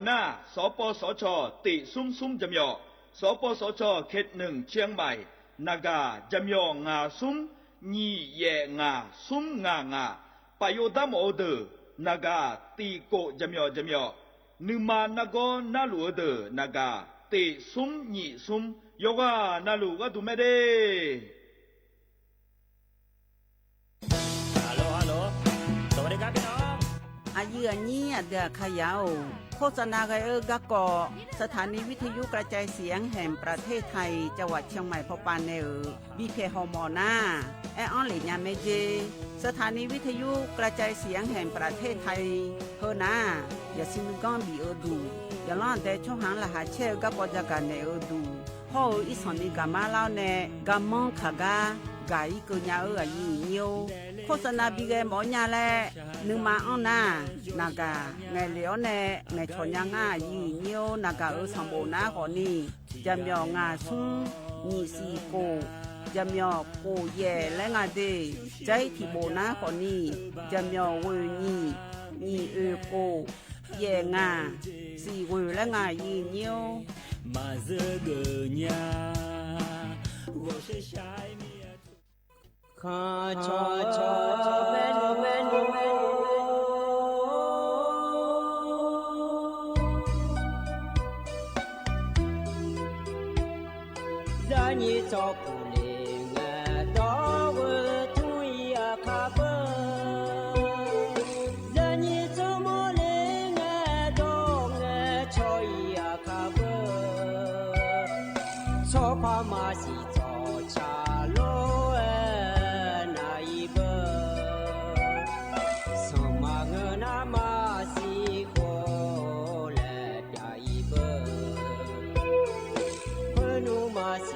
หน้าสปสชติซุ่มจำยอสปสชเขตหนึ่งเชียงใหม่นากาจำยองาซุ่มญีแยงาซุ่มงาปโยดามโอเดนากาตีโกจำยอนึมานากอนาลูเดนากาติซุ่มญีซุ่มโยกานาลูก็ดูไม่ได้ฮัลโหลสวัสดีครับพี่น้องอายุอันนี้เดือขยาวโฆษณาไกกะกอสถานีวิทยุกระจายเสียงแห่งประเทศไทยจังหวัดเชียงใหม่พอปานเนบีเคฮอมอนาแอออนหลีญาเมเจสถานีวิทยุกระจายเสียงแห่งประเทศไทยเฮนาอย่าซิมกอนบีดูอย่าล้อนแต่ช่องหางละหาเชกะปอจักานเนดูฮออีสอนนี่กามาลาวเนกามองขากากาอีกญาอายีเนียวโฆษณาบีเกหมอญาแลนึมาอ้อนนานากาไงเหลียวแนไงชอนยังอายีเนียวนากาสมบูนาขอนี่จำยองาซุงนีสีโกจำยอโกเยและงาเดใจที่โบนาขอนี่จำยอเวนีโกเยงาสีเวและงายีเนียวมาเจอเกญา我是下面ขอชอเมนู让你照顾灵儿到我土呀卡本，让你怎么灵儿到我草呀卡本，草怕马西早茶路哎那一本，什么我那马西过来表一本，朋友马西。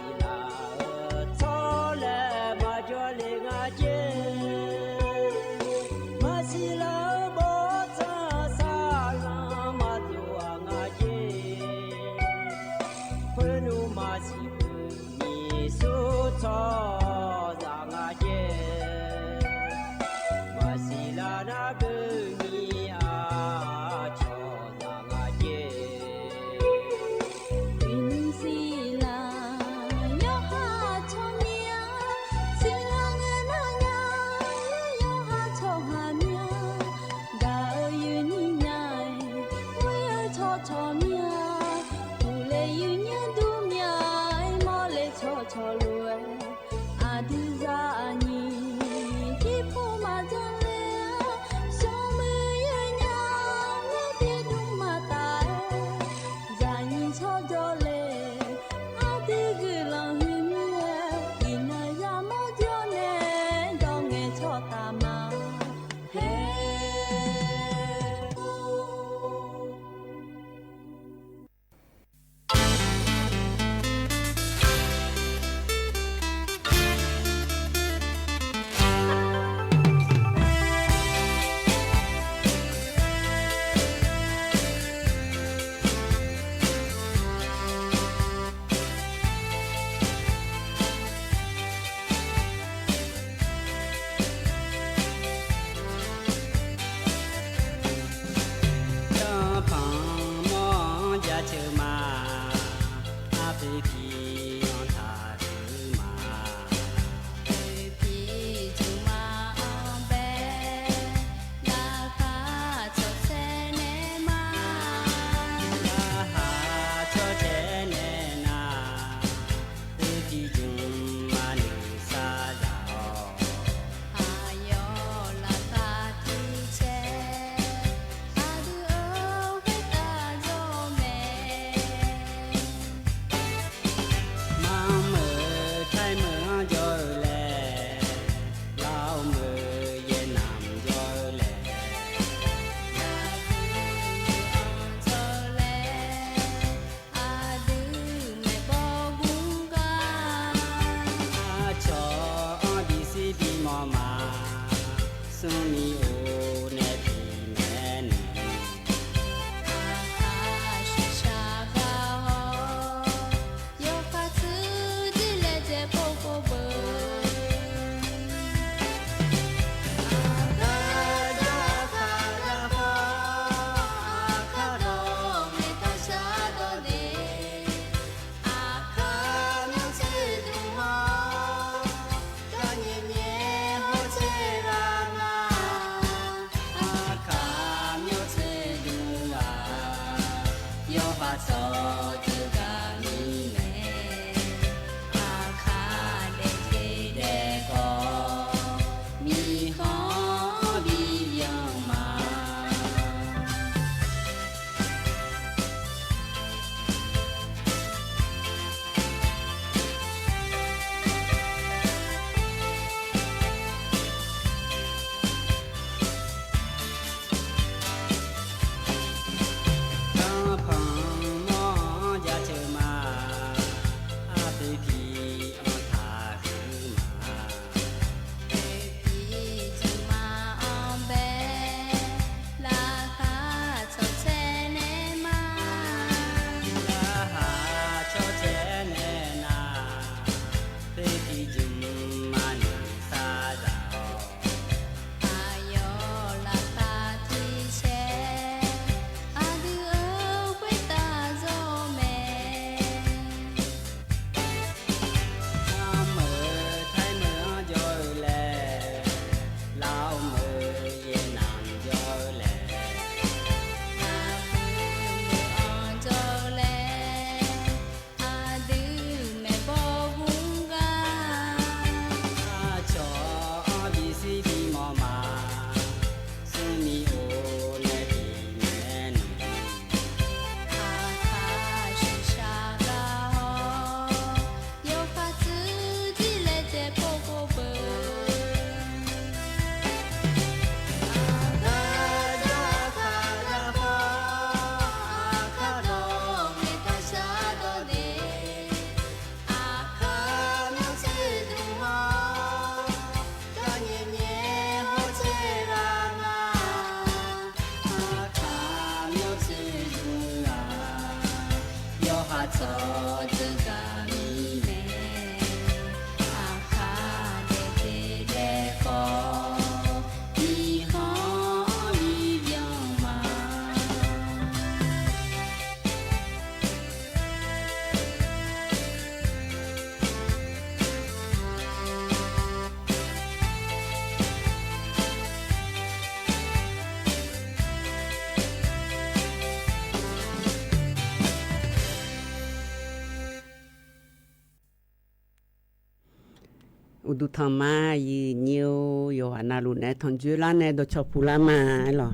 อุดุธรรมายีเนียวโยอานาลุเนทอนจูลาเนโดชอพูลามาหรอ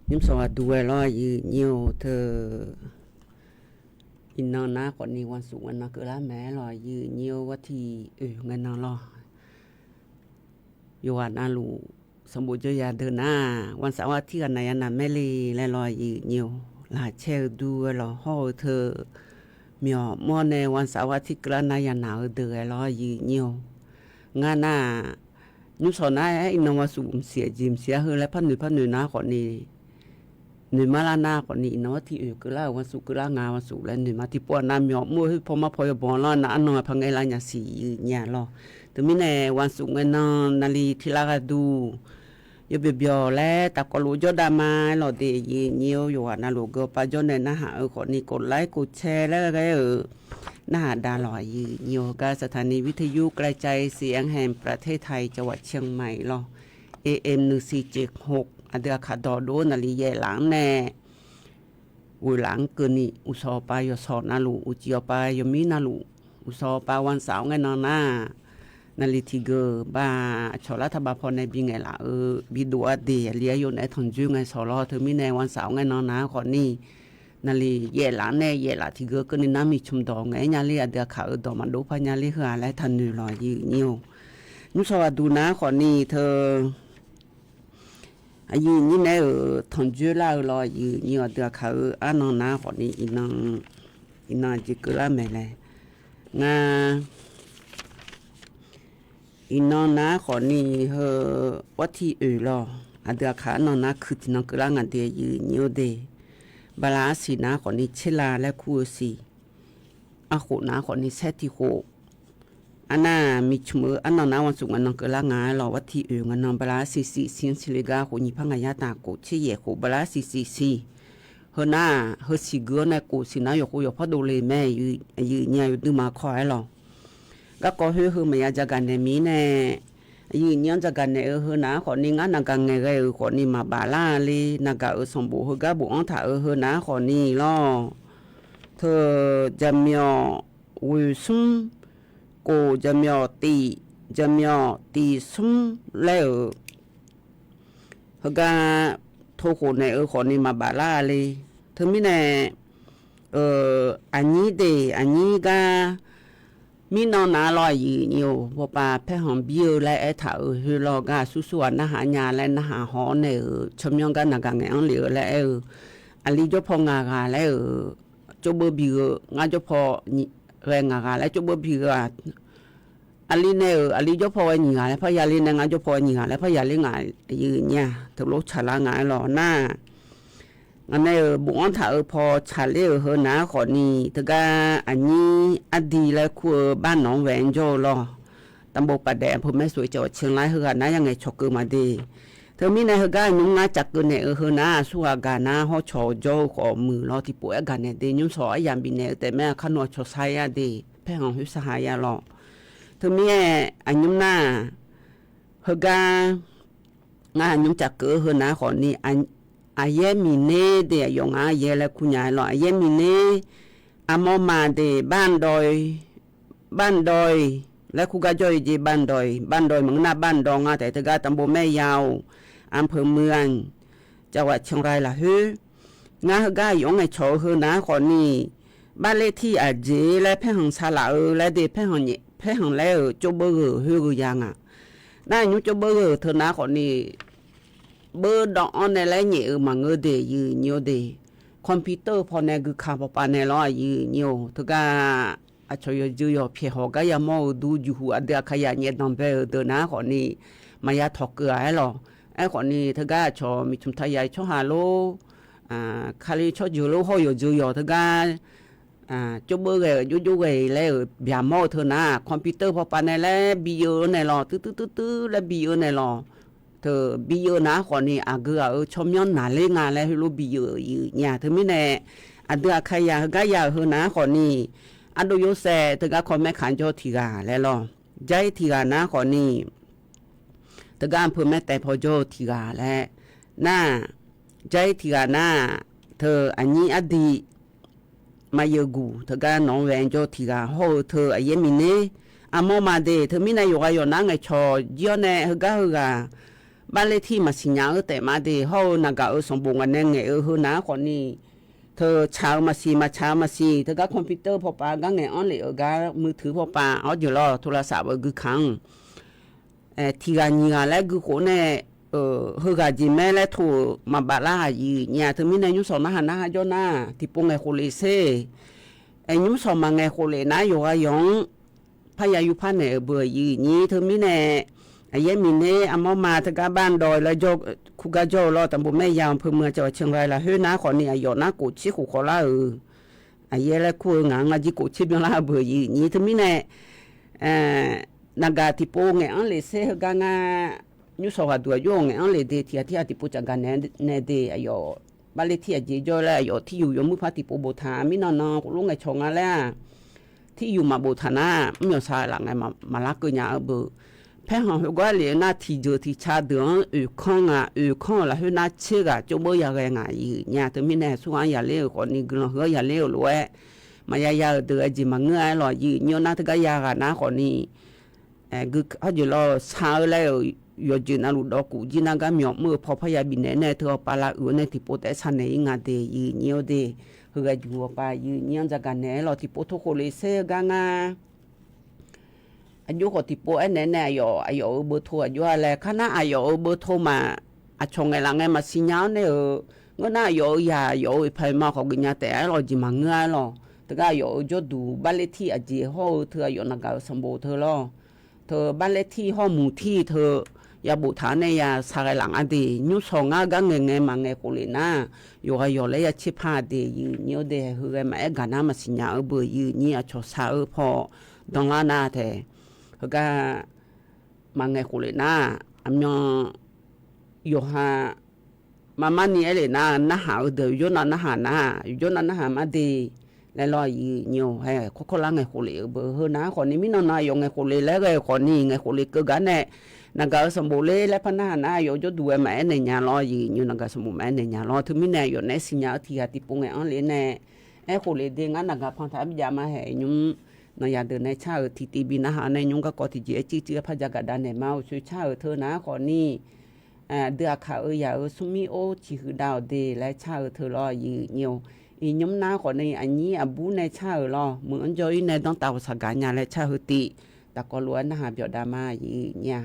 ยิมสวัสดีด้วยรอยีเนียวเธออินนอนนะก่อนนี้วันศุกร์วันนักเกล้าแม่รอยีเนียววัที่เงินนอนรอโยอานาลุสมบูรณ์เจียเดินหน้าวันเสาร์อาทิตย์กันในอันนั้นแม่ลีและรอยีเนียวลาเชลดูรอห่อเธอมีอ๋อมอในวันเสาร์อาทิตย์กลางนายหนาวเดือดร้อนยืดเนียวงานน่ะยุสนาไอ้นวสุมเสียจิมเสียเฮและพันหนึ่งนะก่อนนี้หนึ่งมาลานาก่อนนี้นวที่ก็ล่าวันสุกล่างานวันสุกแล้วหนึ่งมาที่ปวดน้ำมีอ๋อมือพอมาพอยบอลล้อนะอันนอยพังไงล่ะเนี่ยสียืดเนี่ยรอแต่ไม่ในวันสุกเงินนอนนาลีที่ลากดูยบเบียวแล้วแต่ก็รู้ยอดามาเราเดียเนียวอยู่อ่ะนะลูกก็ไปจนในนะฮะคนนี้กดไลค์กดแชร์แล้วก็น่าดาลอยยืเนียวกับสถานีวิทยุกระจายเสียงแห่งประเทศไทยจังหวัดเชียงใหม่รอ AM 1476อเดือขาดอโดนาลีแย่หลังแน่อุหลังเกินนี่อุซอปายสอนาลูอุจิอปายมีนาลูอุซอปาวันเสาร์ไงนอนน่านาลีที่เกบ้าชอลาทบาพอในบิไงล่ะบิดัวเดียเลี้ยอยู่ในทนจูไงสอรอเธอมีในวันเสาร์ไงนอนนะคนนี้นาลีเย่หลานแน่เย่หลาที่เกก็นี่น้ำมีชุมดองไงยาลีเดียขาดอกมันดูพญาลีเหืออะไรทันอยู่รอยืนยิ้วนุสวัสดูนะคนนี้เธออายุนี่ในทนจูล่ารอยืนยิ้วเดียขาอันนอนนะคนนี้อินังจิกละไม่เลยงาอินนอนนะขอนี่เฮวัดที่รออาเดียขานอนนะคือที่น้องกลางอันเดียยืนโยเดบาลาสีนะขอนี่เชลาและคูสีอาโขนะขอนี่เซติโคอันน่ะมีชมืออันนอนนะวันศุกร์อันน้องกลางงานรอวัดที่งันนอนบาลาสีเสียงสิเลกาขอนี่พังยาตาโกเชยโคบาลาสีเฮน่าเฮสิเกอนะโกสินะยโคยพอดูเลยแม่ยืนเนี่ยอยู่ดึมาคอยรอก็เฮือมายาจากกันในมีแน่ ยืนยันจะกันในเฮนะขอนี้งั้นนักการเงินขอนี้มาบาลาลีนักการสมบูรณ์ก็บุอังถ่าเฮนะขอนี้ล่อเธอจะมีวิสุมกูจะมีตีสุมแล้วเฮก็ทุกคนในขอนี้มาบาลาลีเธอมีเนี่ยอันนี้ก็มีน้องนาลอยอยู่พอปาแพหอมเบี้ยวและไอ้ถ่าฮือรอกาสู้ๆนะหายาและนะหาหอเนี่ยชมยองกันนักงานเหลือและอันนี้จะพองากาและจะเบื่อเบี้ยงาจะพอแรงงาและจะเบื่อเบี้ยอันนี้เนี่ยอันนี้จะพอหนีงาและพยาลีเนี่ยงาจะพอหนีงาและพยาลีงายืนเนี่ยถึงรถฉลางาหล่อหน้าอันนี้บุญถ่าพอชาเล่เฮนะขอนี้แต่ก็อันนี้อดีแล้วคือบ้านหนองแหวนโจรอตำบลปะแดงผมไม่สวยจังหวัดเชียงรายเฮนะยังไงชกเกอมาดีเธอมีในเฮก็นุ่งงาจักเกินเนี่ยเฮนะสู้อาการนะเขาชอโจขอมือรอที่ป่วยอาการเนี่ยดีนุ่งสอยยามบินเนี่ยแต่แม่ขนวดชดใช้ดีแพ่ของหิสหายาหรอเธอมีอันนุ่งหน้าเฮก็งานนุ่งจักเกินเฮนะขอนี้อาเยมีเน่เดียยงอาเยและคุณยายหล่ออาเยมีเน่อามอมาเดบ้านดอยและคุกาจอยจีบ้านดอยมึงหน้าบ้านดองแต่ตะกาตำบลแม่ยาวอำเภอเมืองจังหวัดเชียงรายละฮืองาก้ายงไอโฉฮือนะขอนี่บ้านเลขที่อาเจและแพ่หงซาลาและเดแพ่หงแล้วจูเบอร์ฮือยังอ่ะน่าอยู่จูเบอร์เธอนะขอนี่เบอร์ดอนในไรเนี่ยมาเงเดยยืนโยเดคอมพิวเตอร์พอในคือขับปานในล้อยืนโยทุกอาชอยจูยอเพียหอกายามอดูอยู่หัวเดียขยันเนี่ยนำไปเดินนะขอนี่มายาถอกเกลือไอ้หรอไอ้ขอนี่ทุกชอมีชุมทายชอฮาโลคาลีชอจูโลหอยจูยอทุกจูเบอร์ยูแล้วยามอเธอนะคอมพิวเตอร์พอปานในแล้วบีเอในล้อตื้อแล้วบีเอในล้อเธอบีเอนะขอนี่อาเกอชมย้อนหนาเล่งานแล้วรู้บีเออยู่เนี่ยเธอไม่แน่อันเดียขยะก็อยากเฮนะขอนี่อันดูโยเซเธอก็คอมแม่ขันโจทีกาแล้วล่ะใจทีกานะขอนี่เธอก็อำเภอแม่แต่พอโจทีกาแล้วน่าใจทีกานะเธออันนี้อดีมาเยกูเธอก็น้องแหวนโจทีกาโหเธออาเยมิเนอามอมาเดเธอไม่นายอยู่กับนั่งไอชอยอเน่เฮก็บ้านเลขที่มาสิญญาแต่มาเดเฮานักสมบูรณ์กันแน่ไงเฮนะคนนี้เธอเช้ามาซีเธอก็คอมพิวเตอร์พอปาก็ไงอ้อนเลยก็มือถือพอปาเอาอยู่รอโทรศัพท์ก็ขังทีกันยิงอะไรก็คนเนี่ยเฮก็จิแม่และถูมาบาลาอยู่เนี่ยเธอมีในยุสองนะฮะนะฮะจนะที่ปงไงโคเลเซ่ยุสองมาไงโคเลนะอยู่ก็ยองพยายุพันเนี่ยเบื่ออยู่นี่เธอมีในอาเยมิเน่อามอมาตะกาบ้านดอยแล้วโจคุกาโจรอตำบลแม่ยาวอำเภอเมืองจังหวัดเชียงรายละเฮ้นะขอนี่อายอนะกูชิคุขอละอาเยและคู่งางาจิกูชิบยังละเบื่อยี่นี่ถึงมีเนี่ยนากาติโปงอันเลเซฮกางายุสวาดัวยงอันเลเดที่ติโปจังกันเนเดอายอบาเลที่อเจโจและอายที่อยู่ยมุพาติโปโบธามินอนลุงไอชงอะไรที่อยู่มาโบธานะไม่ยอมสายหลังไงมาลักกุญญาเบื่อแพ่ของก็เลยน่าที่เจอที่ชาเดือนข้องแล้วให้น่าเชื่อจะบ่อยากไงเนี่ยถึงมีแน่ส่วนอย่าเลี้ยวคนนี้ก็เหืออย่าเลี้ยวรวยมายาเดือดจีมาเงยหล่อยืนโยน่าถึงก็ยากนะคนนี้คือเขาจะรอเช้าแล้วยอดจีน่าลุดอกกูจีน่าก็มีมือพอพยาบินเนี่ยเธอปลาในที่โปแต่ชันในงานเดียยืนโยเดียคือก็อยู่ไปยืนยันจากกันเนี่ยเราที่โปทุกคนเลยเสียกันอายุก็ที่ป่วยแน่ๆอยู่อายุเบอร์โทรอายุอะไรขณะอายุเบอร์โทรมาชงไงหลังไงมาสัญญาเนี่ยเงินอายุอย่าอยู่ไปมาเขากินยาแต่เราจีมังเงยหรอแต่ก็อายุจะดูบ้านเลขที่อาจีห้องเธออายุนักการสมบูรณ์เธอหรอเธอบ้านเลขที่ห้องหมู่ที่เธอยาบุฐานเนี่ยยาสายหลังอดียุสองก็เงยมังเงยกุลีน่าอยู่อายุเลยชิพาดียืนเยอะเดียคือไงมากันน้ามาสัญญาเบอร์ยืนเนี่ยชดสาวพอดองล้านหน้าเธอเขาก็มาไงคุเลยนะอันยองอยู่ฮะมานี่เลยนะหาเดี๋ยวยนนะหานะยนนะหามาดี และรออีเหนียวให้คนละไงโคเลเบอร์เฮนะคนนี้มินอนายงไงโคเลแล้วก็คนนี้ไงโคเลก็กันแน่นักสมบูรณ์และพนักนายจะดูแม่ในญาลอยีอยู่นักสมบูรณ์แม่ในญาลอถึงมินายอยู่ในสิญญาที่หาติปุงไงอันเลยแน่โคเลเด้งนักพันธมิตรมาให้ยุ่งนายเดินในชาที่ตีบินอาหารในยุ่งก็กอที่จีพจักรดานในมาช่วยชาเธอนะคนนี้เดือข่าวอย่าสุมิโอที่คือดาวเดและชาเธอรอยีเหนียวอีnhóm ná của này anh nhí bú này cha lo muốn cho ý này đón tàu sạc cả nhà lại cha hư tị ta có luôn hà biểu đà ma gì nha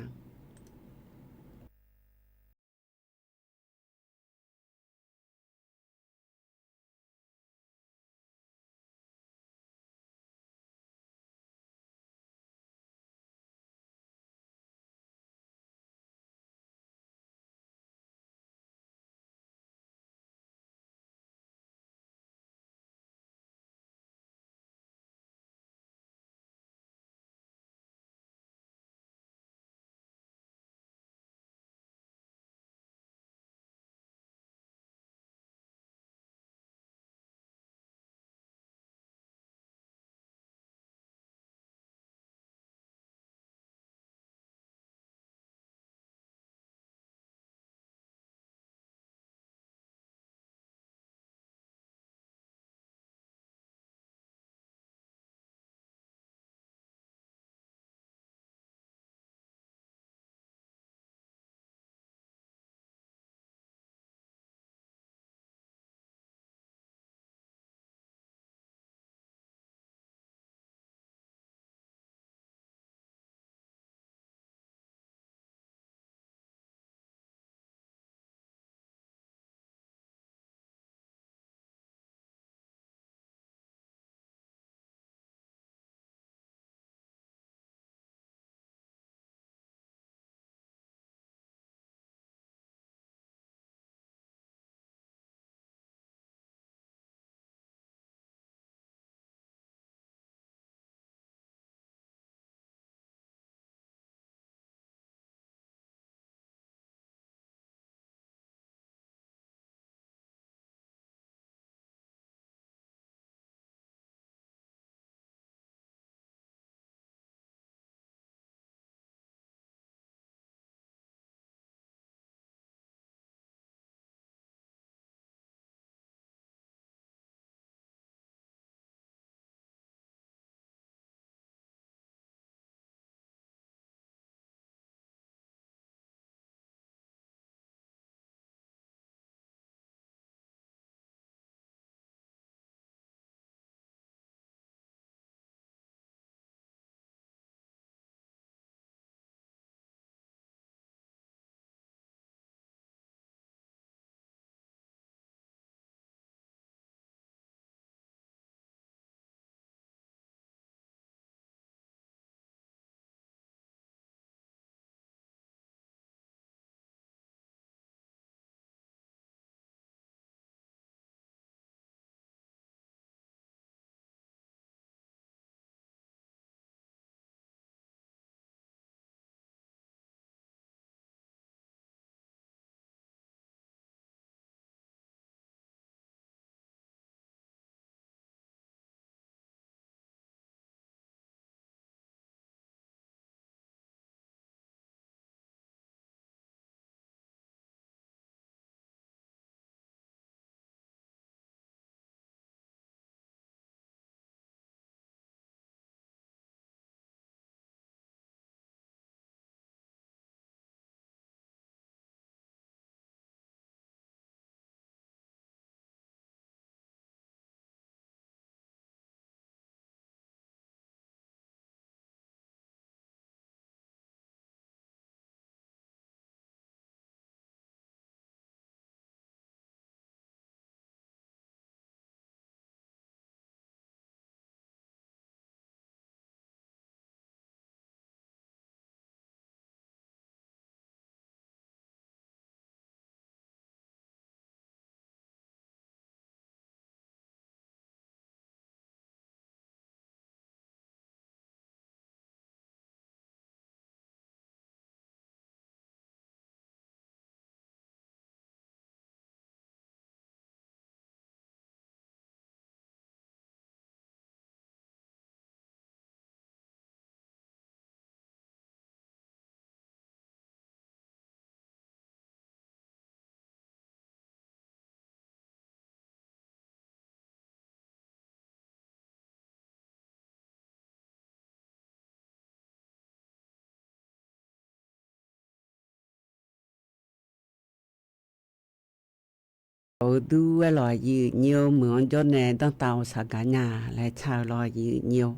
ดูว่าลอยยืดเยียวเหมือนจนแน่ต้องเตาสักกาญาและชาวลอยยืดเยียว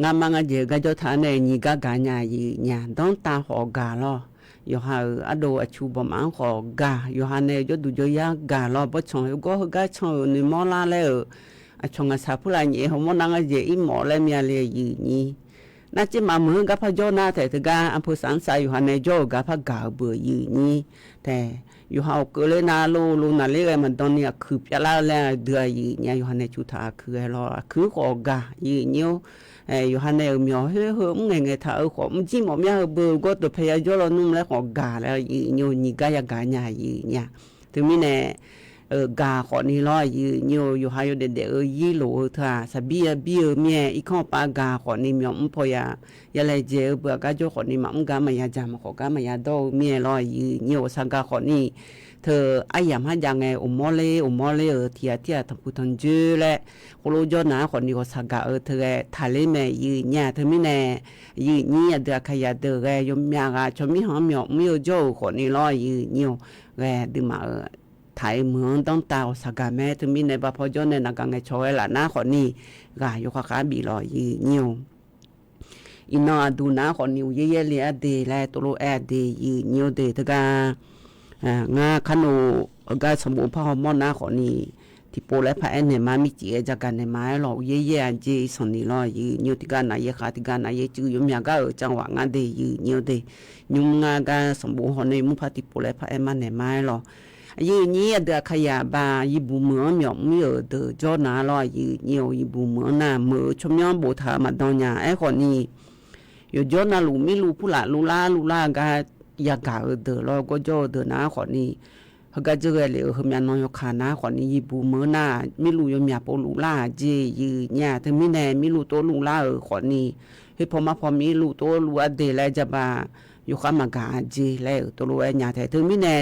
งามังเจอก็จะทานในนี้ก็กาญายืดญาต้องตาหอกาลอยู่หาอโดอชูบมังหอกาอยู่หาในจะดูจะยากาลบ่ชงก็ก็ชงในมอลาแล้วชงอาสาผู้ลายเนี่ยเขามนังเจอีหมอและเมียเลยยืดนี้น่าจะมาเหมือนกับพระโจนาแต่ถึงการอำเภอสันทรายอยู่หาในโจกับพระกาเบื่อยืดนี้แต่อยู่หาเกลือนาลูนาเลี้ยมันตอนนี้คือจะลาแล้วเดือยเนี่ยอยู่หาในชุดาคือรอคือขอกายืดนิ้วอยู่หาในมีเฮ้ยมึงไงถ้าขอมึงจิ้มมีเบื่อก็ตัวพยาโจเรานุ่มแล้วขอกาแล้วยืดนิ้วนี่กายกาเนี่ยยืดเนี่ยถึงมีแน่กาขอนี่ร้อยยืดนิ้วอยู่หาอยู่เด็กยี่โหลเถอะสบีเบี้ยเมียอีกข้อปากาขอนี่มีอุ้มพอยายาเลยเจอเบื่อกาโจขอนี่มาอุ้มกามายาจามขอกามายาโตเมียร้อยยืดนิ้วสังกาขอนี่เธอไอ้ยามหายังไงอุโมเลเทียทำพุทธันจื้อและโคโลจนาคนนี้ก็สังกาเธอทะเลแม่ยืดเนี่ยเธอไม่แน่ยืดนี่เดือขยะเดือยมยากาชมิหอมหยอกมิโจคนนี้ร้อยยืดนิ้วดึมาไทยเมืองต้องตาวสักการแม่ถึงมีในบาพจน์ในนักการเงินช่วยละน้าคนนี้กายกขาบีลอยยืดนิ้วอินอดูน้าคนนี้เย่เลี้ยเดและตัวโลเดยืดนิ้วเดทกางาขนมกาสมุนพระหอมน้าคนนี้ที่โปและพระเอ็นเนี่ยมามีจีจากกันในไม้หลอกเย่เจส่วนนี้ลอยยืดนิ้วที่การนายขาที่การนายจืดยมยาก็จังหวะงานเดยืดนิ้วเดยุ่งงากาสมุนคนนี้มุพติโปและพระเอ็นมาในไม้หลอกยืดนี้เดือขยะบายิบุเหมือนหยอกมีเดือจอนาลอยยืดนิ้วยิบุเหมือนน่ะมือชมย้อนโบธามาดอนยาไอ้คนนี้อยู่จอนาลูมิลูผู้ละลูลากายากาเดือเราก็จอเดือน้าคนนี้เขาก็เจอเลยเขามีน้อยขาน้าคนนี้ยิบุเหมือนน่ะมิลูยมีปลูลาเจยืดเนี่ยแต่ไม่แน่มิลูตัวลูลาคนนี้เฮ้ยพอมีลูตัวลูอเดแล้วจะบาอยู่ข้ามากาจีแล้วตัวรู้ไอ้ยาแต่เธอไม่แน่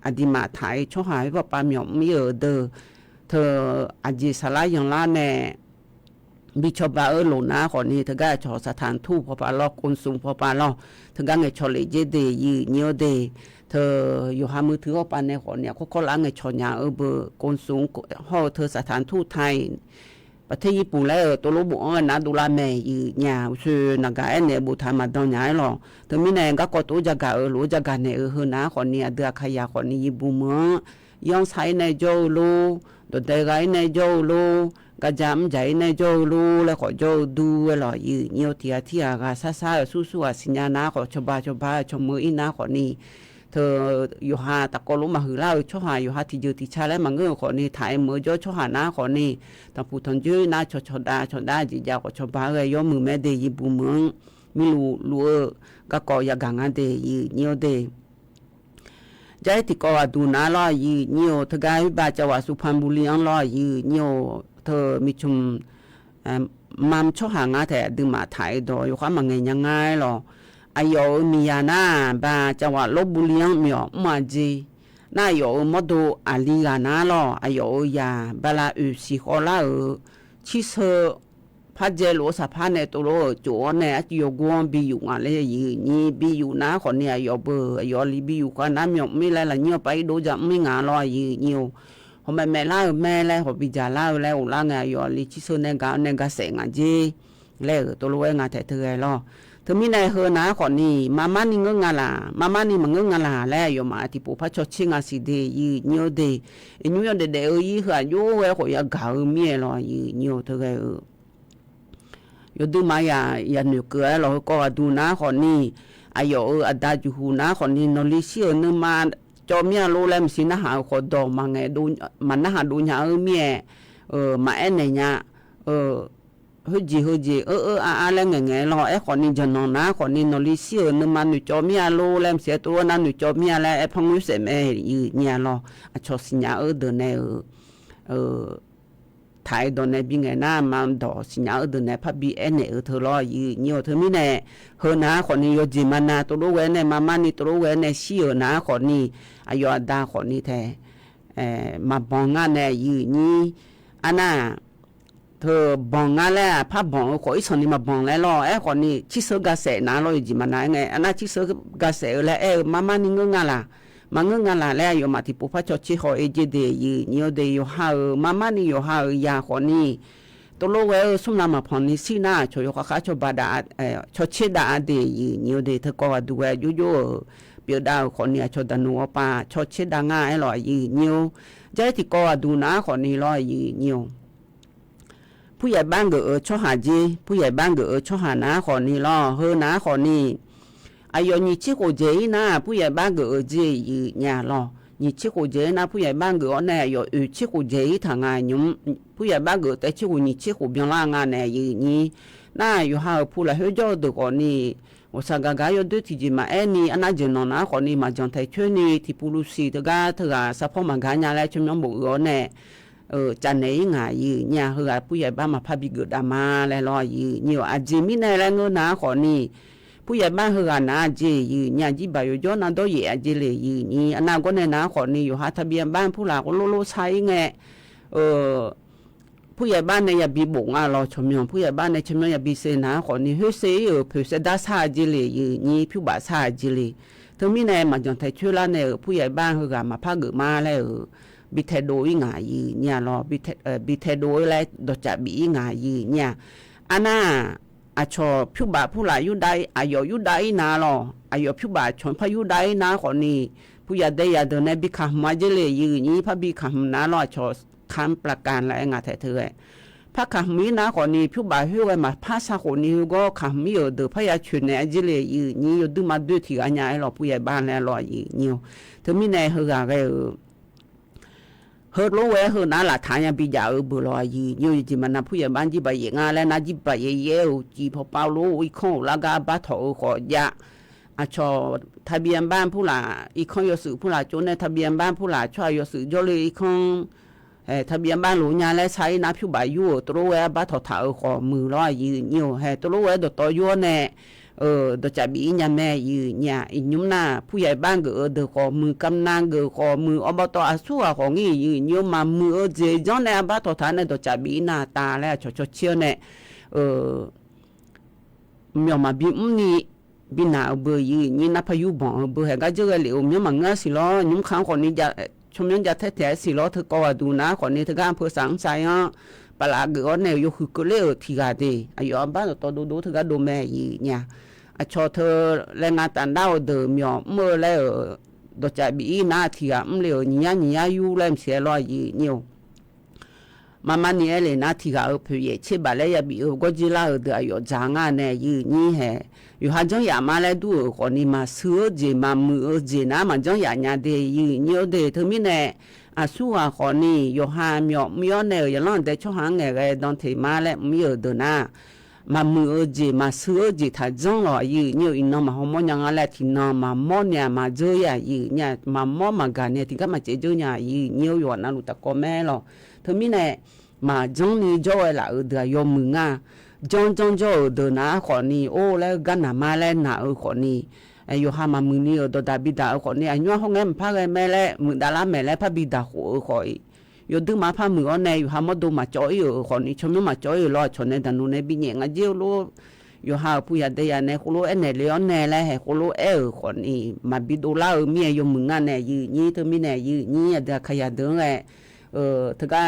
อดีมาไทยช่วงหายว่าปาหมยมีเดอเธออดีสลายอย่างล้านแน่บิชบาหลงน้าคนนี้เธอก็ชอสถานทูตพอปาลอกคนสูงพอปาลอกเธอก็ไงชอเลยเจเดยืเนียวเดเธออยู่หามือถือปานในคนเนี่ยเขาล้างไงชอยาเบอร์คนสูงห่อเธอสถานทูตไทยประเทศญี่ปุ่นแล้วตัวรู้บุ๋นะดูแลแม่ยืญาชื่อนักการเนี่ยบุตรมาดอนย้ายหรอถึงมีแนก็กดตัวจักรรู้จักรเนี่ยเฮนะคนนี้เดือขยะคนนี้ญี่ปุ่นเมืองย้อนใช้ในโจลูโดนเตะไกในโจลูกระจำใจในโจลูแล้วขอโจดูหรอยืเนียวเทียก็ซาสู้สิญญาณขอชบาชมมืออินาคนนี้เธออยู่หาตะโกลุมาหือเล่าช่อหาอยู่หาที่ยืที่ชาและมังเงือคนนี้ถ่ายมือจ่อช่อหาหน้าคนนี้ตะพูทันยื้อหน้าชดาจียาวก็ชบาเลยย่อมือแม่เดยิบุเมืองมิลูก็ก่อยากังอันเดยเนียวเดใจที่ก่อดูน้าลอยยืเนียวเธอกายบาจังหวัดสุพรรณบุรีอันลอยยืเนียวเธอมีชุมมัมช่อหางาแต่ดึงมาถ่ายโดยอยู่ความมังเงยยังไงหรออายุมียานาบาจังหวัดลบบุรีมีอมาจีน่าอยู่มดูอาลีกานาลออายุยาบาลาสิโคลาชิเซพัดเจโลสะพานในตัวโลจัวเนี่ยอยู่กวนบิอยู่อะไรนี่บิอยู่นะคนเนี่ยอยู่เบอร์อยู่ลีบิอยู่กันน้ำมีไม่ไรละเนี่ยไปดูจะไม่งานลอยอยู่ผมแม่เล่าแม่แล้วผมบิจาเล่าแล้วล่างไงอยู่ลีชิเซเนี่ยก็เสงจีแล้วตัวโลงานแต่เธอลอถึงมีในเฮนาคนนี้มานี่เงงาลามานี่มันเงงาลาแล้วอยู่มาที่ปู่พระชดชิงอาศิเดยืเนียวเดยืเดยี่หัวยูเวขอยากาวเมียลอยยืเนียวเธออยู่ดูมาอย่าหนุเกลือเราก็ดูน้าคนนี้อายุอดาจูหูน้าคนนี้นลิเชียนึมาจอมเมียรู้แล้วสินะหาขอดอกมาไงดูมันนะหาดูหาเมียมาเอ็นเนี่ยเฮ้ยจีอะไรเงี้ยเราไอ้คนนี้จะนอนนะคนนี้นอนลิเซียนึมันหนูจอมีอาโลแล้วเสียตัวนั้นหนูจอมีอะไรไอ้พังวิเศษแม่ยืเนี่ยเราชอบสิญญาเดินในถ่ายตอนในบิงไงน้ามันดอสิญญาเดินในพับบีเอ็นเธอรอยืเนี่ยเธอไม่แน่เฮนะคนนี้ยจิมานาตัวรู้ไว้ในมานี่ตัวรู้ไว้ในเชี่ยนะคนนี้อายุดาคนนี้แท้มาบองงานในยืนี่อันน่ะเธอบองงานแล้วพระบองขออีสนี่มาบองแล้วไอ้คนนี้ชิเซกาเสนาเราอยู่จีมันไงอันนั้นชิเซกาเสแล้วมานี่เงงาล่ะ มาเงงานละแล้วอยู่มาที่ปุพชชิขอเอเจเดยีเนียวเดอยู่หามามานี่อยู่หายาขอนี่ตัวโลเวสุนามาพอนี่สินาชอยข้าชบาดาชอเชดาเดยีเนียวเดเธอก็ดูแลยุโยเปียดาวขอนี่ชอดานัวปาชอเชดาง่ายลอยยีเนียวใจที่ก็ดูนะขอนี่ลอยยีเนียวผู้ใหญ่บ้านก็ชอหาจีผู้ใหญ่บ้านก็ชอหานะขอนี่ลอเฮนะขอนี่อายุนี่ชิโกเจนะผู้ใหญ่บ้านก็เจยีเนี่ยลอนี่ชิโกเจนะผู้ใหญ่บ้านก็เนี่ยอยู่ชิโกเจทางไงยุ่มผู้ใหญ่บ้านก็แต่ชิโกนี่ชิโกเบียงล่างเนี่ยยีนี่น่าอยู่หาผู้ละเฮจอดูก่อนนี่ว่าสังกัดอยู่ดูที่จีมานี่อันนั้นจะนอนนะขอนี่มาจังไทยช่วยนี่ที่ผู้รู้สิทกาเธอสะพอมันกันเนี่ยแล้วชุมน้องบุกเนี่ยจันไหนไงยีเนี่ยเฮาผู้ใหญ่บ้านมาพาบิกดามาแล้วลอยยีเนี่ยอาจิมิเนี่ยแล้วเงินนะขอนี่ผู้ใหญ่บ้านเฮานาเจยีเนี่ยจีบอยู่ย้อนนั่นตัวเย่เจเลยยีนี่อันนั้นก็เนี่ยนะขอนี่อยู่หาทะเบียนบ้านผู้หลักโลโลใช้ไงผู้ใหญ่บ้านในยาบีบงเราชมยองผู้ใหญ่บ้านในชมยองยาบีเสนาขอนี่เฮเซเผื่อเสดาซาเจเลยยีนี่ผู้บ่าซาเจเลยทั้งมีในมาจังไทยช่วยละเนี่ยผู้ใหญ่บ้านเฮามาพาเกิดมาแล้วบิเทโดยง่ายยีเนี่ยรอบิเทโดยแล้วดอกจับบีง่ายยีเนี่ยอันน่ะอาชอผู้บ่าผู้หลายยุได้อายุยุได้นาหรออายุผู้บ่าชนพายุได้นาขอนี่ผู้ใหญ่ได้ยาเดินในบิคำมาเจเลยยีนี่พระบิคำนาหรอชอคำประการและงาแท้เธอพระคำมีนาขอนี่ผู้บ่าหิวมาภาษาขอนี่ก็คำมีเดือพยาชุนในเจเลยยีนี่อยู่ดูมาดูที่อันยาหรอผู้ใหญ่บ้านแล้วหรอยีนี่เธอมีในเฮกอะไรเฮโลเวเฮนาละทานยังปีจ่าบุลอยยูจีมันนะผู้ใหญ่บ้านจีบไปงานแล้วนะจีบไปเย่จีพอเปาโลอีกคนละกาบัตโถขอยาอาชอทะเบียนบ้านผู้หลาอีกคนยสื่อผู้หลาจนในทะเบียนบ้านผู้หลาช่วยยสื่อจเลยอีกคนทะเบียนบ้านหลวงยาและใช้นะผู้ใบยูตัวเวบัตโถถาขอมือลอยยูตัวเวดตัวยัวแน่ดอกจับอีเนี่ยแม่ยืเนี่ยอีนุ่มหน้าผู้ใหญ่บ้านก็เดือขอมือกำนังก็ขอมืออบตอาสู้ของงี้ยืนยมามือเจจอนในบ้านทฐานในดอกจับอีหน้าตาแล้วชดเชี่ยวเนี่ยมีมาบิมนี่บินาเบยยืนนี่นับพายุบ่อเบยก็เจอเหลวมีมังเงาสิล้อนุ่มข้างคนนี้จะชมยังจะแท้ๆสิล้อเธอก็ดูนะคนนี้เธอก็เพื่อสังใจอ่ะปลาเกลือเนี่ยอยู่คือก็เลี้ยวที่กาดีอายุบ้านตัวดูเธอก็ดูแม่ยืนเนี่ยชอเธอแรงงานต่างด้าวเดิมยอมเมื่อแล้วดอกจับอีนาทีอ่ะเหลียวเนี่ยอยู่เล่มเสียลอยเนี่ยมาเนี่ยเลยนาทีก็เพื่อเชื่อบ่เลยอย่าบีก็จีลาเดืออยู่จางอ่ะเนี่ยนี่แฮอยู่หาจังอย่ามาเลยดูคนนี้มาซื้อจีมามือจีนะมันจังอย่าเนี่ยเดียเนี่ยเดียเธอมีเนี่ยอาสู้อ่ะคนนี้อยู่หามีเนี่ยอย่างนั้นแต่ช่วงหางเนี่ยก็ตอนที่มาแล้วมีเดินนะมามือจีมาซื้อจีถ้าจังหรอเนี่ยอินน้องมาหอมยังอะไรที่น้องมาหม้อเนี่ยมาเจอเนี่ยมาหม้อมากันเนี่ยที่ก็มาเจอเนี่ยเนี่ยอยู่นั่นลูกตะโกแม่หรอเธอมีเนี่ยมาจังนี่จ่อยละเดือยอมึงอ่ะจังจ่อเดินนะคนนี้โอ้แล้วกันน่ะมาแล้วน่ะคนนี้อยู่หามามือนี่ตัวดาบิดาคนนี้อันนี้ห้องเงินพักแม่แล้วมือดาราแม่แล้วพักบิดาหัวคอยอยู่ดึงมาพามืออันไหนอยู่หามาดูมาจ่อยคนนี้ชมมาจ่อยรอชนในถนนในบินเนี่ยงเจียวรู้อยู่หาผู้ใหญ่ได้ยังในคนรู้ไหนเลี้ยงไหนแล้วให้คนรู้คนนี้มาบิดดูล่าเมียอยู่มึงอันไหนนี่เธอมีไหนนี่เดี๋ยวขยันเดินไงเธอก็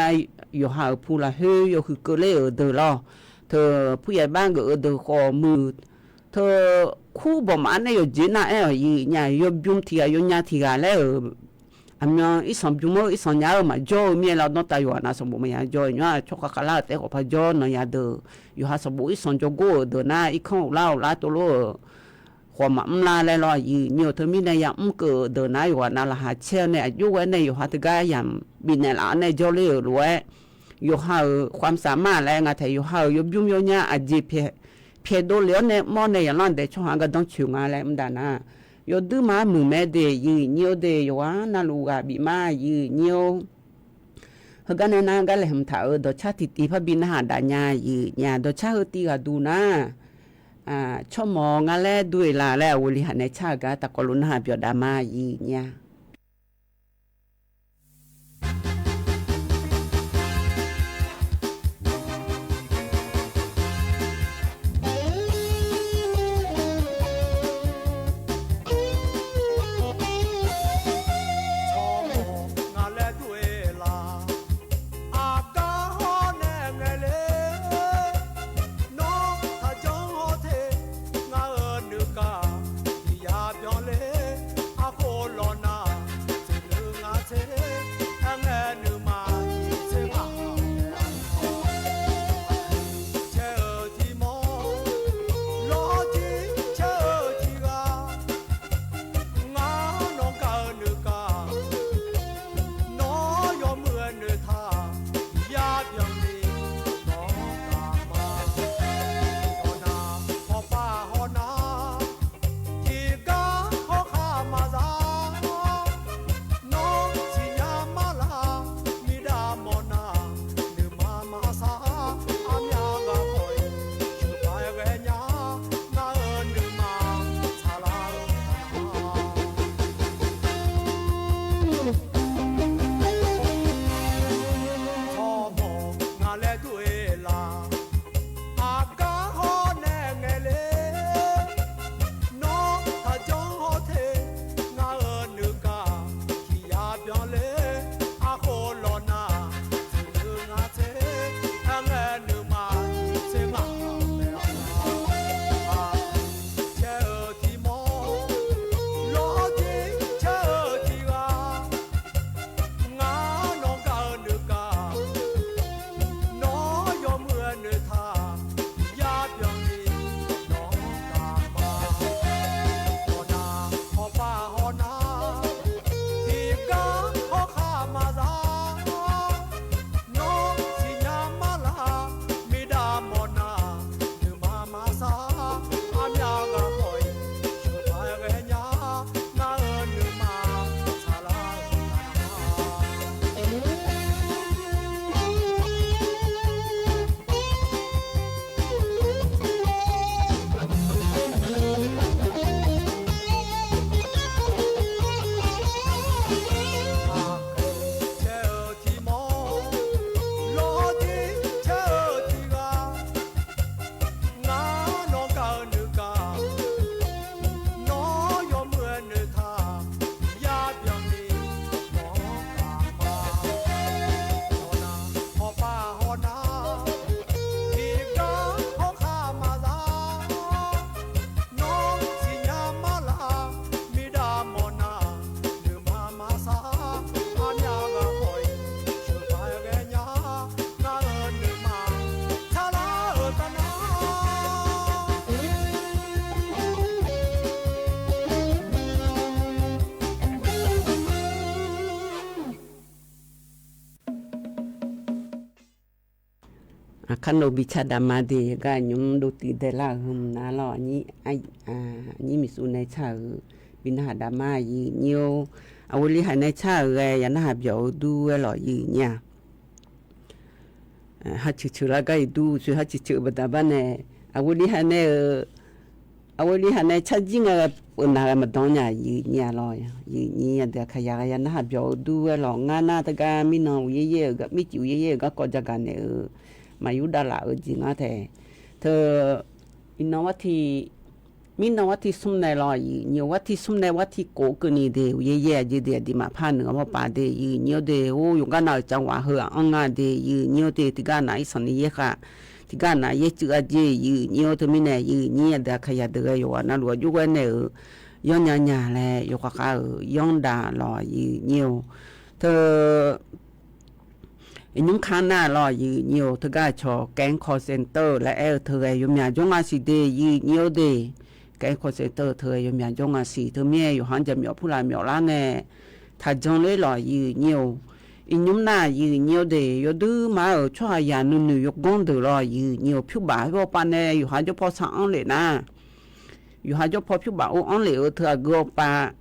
อยู่หาผู้ละเฮยอยู่คือเกลือเดินรอเธอผู้ใหญ่บ้านก็เดินขอมือเธอคู่บ่มาเนี่ยอยู่จีน่าเนี่ยอยู่ยุ่งที่อยู่เนี่ยที่กันแล้วอันนี้อีสานจุ่มอีสานยาวมาจ่อมีเราต้องตายอยู่นะสมบูรณ์มาจ่อเนี่ยชกกะลาแต่ก็พาจ่อเนี่ยเดินอยู่หาสมบูรณ์อีสานจ่อกูเดินหน้าอีกข้างลาตัวโลหัวมันลาเลยรอเนี่ยเธอมีเนี่ยยังเกิดเดินหน้าอยู่นะละหาเชี่ยเนี่ยอยู่ไว้เนี่ยอยู่หาตะกายยังบินเนี่ยละเนี่ยจ่อเลยรวยอยู่หาความสามารถอะไรเงี้ยแต่อยู่หาอยู่ยุ่งอยู่เนี่ยอาจีเพียดูเลี้ยเนี่ยมอเนี่ยอย่างนั้นแต่ช่วงหางก็ต้องชิวงานอะไรมันด่านะอยู่ดื้อมามือแม่เดียเนี่ยเดียวว่าน่าลูกบีมาเนี่ยเฮกันเนี่ยนะก็เลยทำถ่ายดอกชาติตีพระบินหาด่าเนี่ยดอกชาติตีก็ดูนะชั่วโมงอะไรด้วยละแล้ววิลิหารในชาติก็ตะกลุนหาเปียดามาเนี่ย khăn đồ bị chặt đam mà thì cái nhung đồ tì để là hum ná lọ nhí ai nhí mi su này chả bin hà đam mà gì nhiều lý hai này chả cái nhà hà biểu du lọ gì nha hát chữ là cái du chứ hát chữ bật đam này lý hai này chả gì nghe na mà đón nhà gì nhà lọ gì nhà để khai nhà nhà hà biểu du lọ ngã na tất cả mi nào ye cái mi chịu ye cái có gia cái này mà yếu đã là ở gì ngã thế thơ innovati minawati sumne lo yi nhiều wati sumne wati cố cái này de ye gì de đi mà phan nữa mà bà de yi nhiều de ô yung cái nào trong hòa hở ông à de yi nhiều de thì cái này sản yi cả thì cái này ye chữ gì yi nhiều thì mình này yi nhiều de khai de cái yo na lo yu cái này yo nhà này yo cả yo đã lo yi nhiều thơ những khán giả lo gì nhiều thứ cái cho kén call center là ở thời dùng nhà trong anh để gì nhiều để kén call center thời dùng nhà trong anh thời mẹ dùng hàng trăm phụ lại miểu lá nghe thay trong lấy lo gì nhiều những na gì nhiều để yo đứa mà ở chỗ nhà nương yo gom được lo gì nhiều phiếu bảo vô ban này dùng hàng cho phó sáng lệ na dùng hàng cho phó phiếu bảo ăn lệ ở thời go pa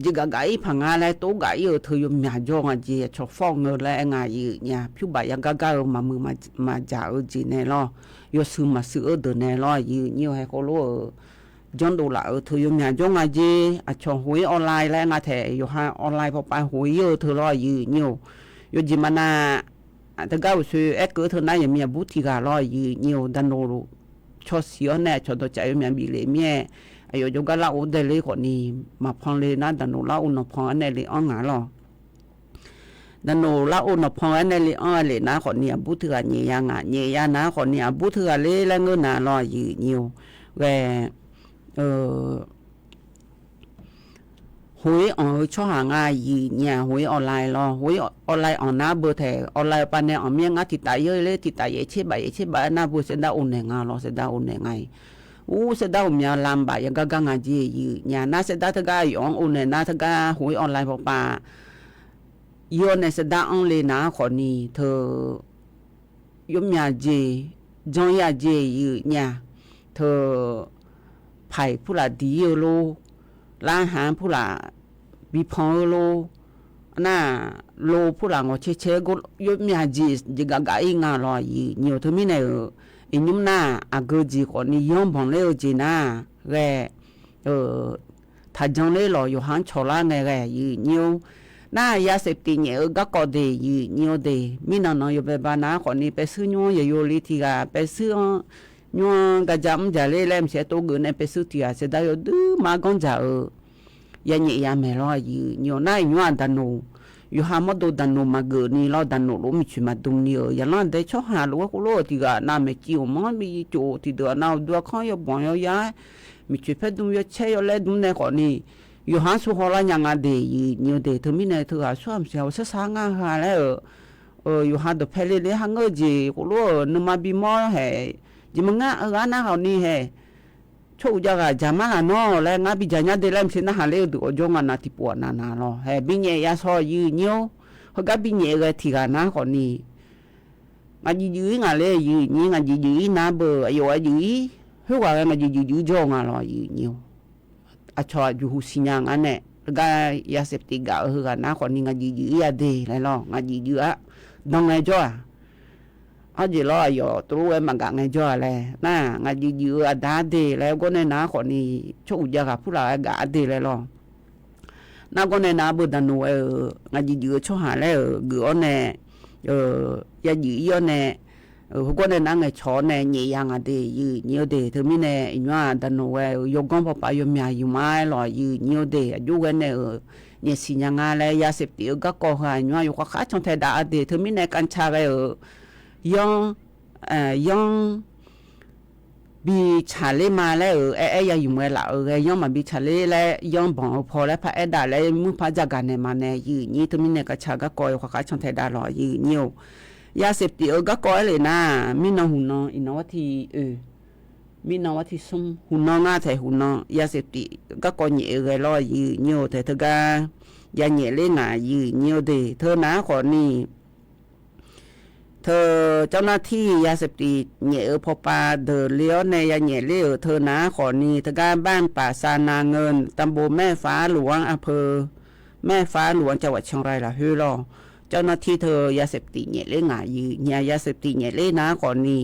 chỉ cả cái phẳng lại tố cái ở thời điểm nhà cho anh chị cho phong người lại ngày nhà phiếu bài yang cái mà mưa mà trả ở gì này lo, yo sự mà sự ở đời này lo gì nhiều hay có lo John đồ lại ở thời điểm nhà cho anh chị cho hối online lại ngày thế yo ha online vào bài hối ở thời lo gì nhiều yo gì mà na tất cả sự ép cứ thời này nhà bút thì cả lo gì nhiều đàn đồ cho xíu này cho tôi chạy nhà bị lệ mẹ ayo juga la udah le kok ni ma phong le na dan la un phong ane le on nga lo dan la un phong ane le on le na kok ni bu thưa nhẹ ya na kok ni bu thưa le la ngơ na lo yi nhiều về hối ở cho hàng ai gì nhà hối online lo hối online on na bơ thẻ online pan ne on miếng á thì tại ơi le thì tại chế bảy na bu sẽ đã ổn này nga lo sẽ đã ổn này ngay sẽ đau nhà làm bài yang gagang aji nhà na sẽ đã thga yong ôn na thga hối online vào bà yo này sẽ đã on lên na khỏi ni thơ yếm nhà gì trong nhà gì nhà thơ phải phụ là đi lô la hàn phụ là bị phong lô na lô phụ là ngồi chơi go yếm nhà gì gaga nga lo nhiều thứ mi này nhưng na cái gì còn ni yong bằng leo gì na cái thay trong leo lo yo han chola này cái nhiều na ya sẽ tin nhớ các cái đề nhiều đề mình nói yo về ban na còn ni bé sư nhau yo li thì cả bé sư nhau cái jam giờ lấy làm sẽ tôi gửi này bé sư thì sẽ đã yo đứa mà con giờ ya nhẹ ya mẹ lo nhiều na nhau anh ta nô yo ha mo do dan no ma ge ni lo dan no lo mi chi ma dung ni ya na de cho ha lo ko lo ti ga na me chi o mo mi cho ti do na do khan yo bon yo ya mi chi pe dum yo che yo le dum ne ko ni yo ha su ho la nya nga de yi ni de thu mi ne thu ha su am se sa nga ha le yo ha do pe le ha ngo ji ko lo no ma bi mo he ji ma nga ga na ha ni he chỗ giờ cái giá mà nó là ngã bị giá nhà để làm xin nó hàng lên được ở trong ngân thì buồn na lo hay bị nhẹ ya so như nhiều hoặc cái bị nhẹ cái thì cái nó còn ni ngã gì dưới ngã lên như như ngã gì dưới na bờ ayo ở dưới hiệu quả ngã gì dưới trong ngã lo nhiều à cho dù xin nhang anh này cái ya xếp thì gạo hơn cái nó còn ni ngã gì dưới ya đi lại lo ngã gì dưới á đông này cho gì lo yo tru em mà ngay cho là na ngay gì ada de là con này na con ni chỗ giờ gặp phụ là gà de là lo na con này na bữa đàn nô ngay gì cho hà là gỡ nè ya gì yo nè con này na ngay chó nè nhẹ nhàng à de nhiều de thứ mình nè nhua đàn nô yo con papa yo mía yo mai lo nhiều de yo cái nè nhẹ xí nhàng là ya xếp tiêu các con hà nhua yo khác trong thời đại de thứ mình nè can cha cái yang bị trả lệ mà lại ya dùng cái là yang mà bị trả lệ lại yang bằng phò lại phải đã lại muốn phải ra cái này mà này như tụi mình này cái trả cái coi hoặc cái trong thời đại rồi nhiều ya xếp thì ở cái coi này na mình nói hùn nó nó thì mình nói thì sum hùn nó nga thì hùn nó ya xếp thì cái coi nhẹ cái lo nhiều thì thực ra ya nhẹ lên là nhiều thì thơ ná còn ni เธอเจ้าหน้าที่ยาเสพติดเหยพอปาเดินเลี้ยวในยาเหยเลี้ยวเธอนะขอนีทการบ้านป่าซานาเงินตำบลแม่ฟ้าหลวงอำเภอแม่ฟ้าหลวงจังหวัดเชียงรายล่ะฮือรอเจ้าหน้าที่เธอยาเสพติดเหยเล่งายืยาเสพติดเหยเล่นะขอนี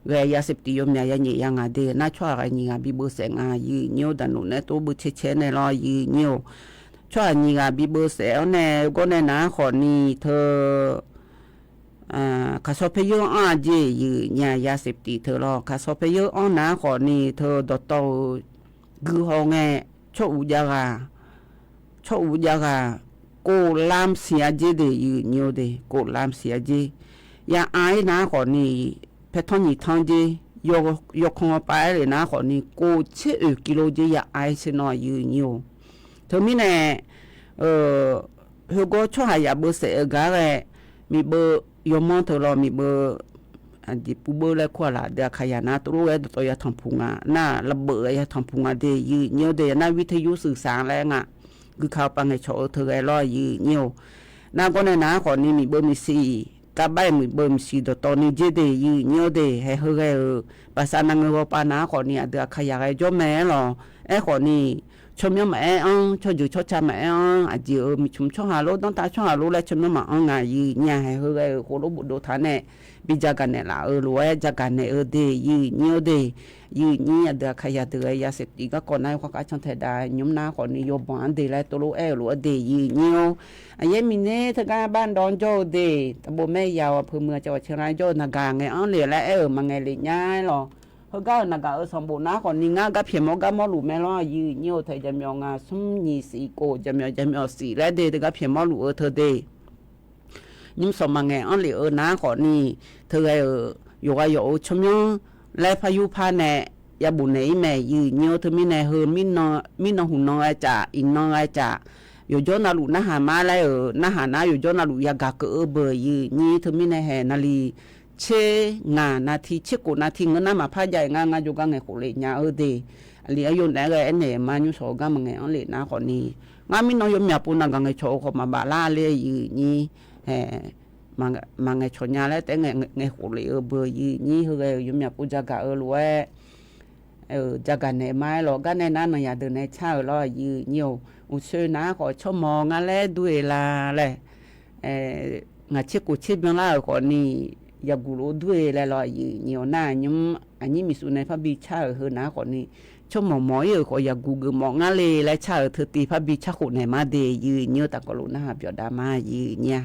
เวียาเสพติดยมเนี่ยยาเหยยังอาเดน่าช่วยอะไรนี่งาบิบเสงอายืเนียวดันหนุนตัวบุเชเชในรอยืเนียวช่วยนี่งาบิบเสงแน่ก็แน่นะขอนีเธอคาสเปยอ้อเจยืยาเสพติดเธอรอคาสเปยอ้อนะขอนีเธอดตกือฮองแงชอุยากาโกลามเสียเจเดยืเนียวเดโกลามเสียเจยาไอ้นะขอนีเพทอนีทางเจยกคงไปเลยนะขอนีโกเชกิโลเจยาไอเสนอยืเนียวเธอมีแน่เฮก็ช่วยยาเบอร์เสกาแกมีเบอร์ยมมเธอรอมีเบอร์อันที่ผู้เบอร์แล้วขวาละเดี๋ยวขยันนะตัวเอตัวยาทำพุงอ่ะน่าระเบิดยาทำพุงอ่ะเดยืเนียวเดน่าวิทยุสื่อสารแรงอ่ะคือข่าวปังให้โชว์เธอไอ้ร้อยยืเนียวน่าก็ในนะขอนี้มีเบอร์มีซีกาใบมีเบอร์มีซีตอนนี้เจเดยืเนียวเดให้เฮภาษานังเงาปานาขอนี้เดี๋ยวขยันไอ้จ้าแม่หรอไอ้ขอนี้ชมยังไม่ชอบอยู่ชอบชาไม่อาจจะมีชุมชอบหาโลต้องตาชอบหาโลแล้วชมยังไม่ไงยืเนี่ยให้โคโลบุโดทานเนี่ยบิจากกันเนี่ยละรวยจากกันเนี่ยเดยืเนียวเดยืนี่เดี๋ยวขยันเดี๋ยวยาเสพติดก็ก่อนหน้าเขาก็ช่างเทได้ยุ่มหน้าก่อนนิยมบ้านเดี๋ยวแล้วตัวโลหรือเดยืเนียวอันนี้มีเนี่ยทางการบ้านดอนโจเดตำบลแม่ยาวอำเภอเมืองจังหวัดเชียงรายโจนากาไงเหลือแล้วมาไงเลยง่ายหรอเขาก็นักสมบูรณ์นะก่อนนี่งาก็เพียงมอก็มอลูแม่ล้อยืเนียวเธอจะมีงาสุ่มยี่สีโกจะมีสีและเดก็เพียงมอลูเธอเดยิ่งสมังไงเหลือนะก่อนนี่เธออยู่ชมยังและพายุพาแน่ยาบุญไหนแม่ยืเนียวเธอมีแน่มินหุ่นน้อยจ่าอินน้อยจ่าอยู่จนาลูนะหามาแล้วนะหานะอยู่จนาลูยากากเบอยืนี่เธอมีแน่แห่นาลีเชงานาทีเชกุนาทีเงินน้ำมาพายใหญ่งาอยู่กันไงโขเลยยาเดเหลืออยู่ไหนเลยอันเนี่ยมาอยู่โฉกันมังไงเลยนะคนนี้งามิน้อยยมยาปูนังกันไงโฉเขามาบาลาเลยยืนี่มาไงชนยาแล้วแต่ไงโขเลยเบอร์ยืนี่เฮยยมยาปูจากะรวยจากกันเนี่ยไม่หรอกกันในนั้นอย่าเดินในเช้ารอยืเนียวอุเชนะขอชมมองอะไรด้วยละเลยงาเชกุเชบยังล่าคนนี้ยากูรู้ด้วยแล้วรอยืเนียวหน้ายุ่มอันนี้มีสุนัยพระบิชาเฮนะคนนี้ชมหมอขออยากกูกมองอะไรและชาเธอตีพระบิชาขุนในมาเดยืเนียวตะกลุนะเปียดามายืเนี่ย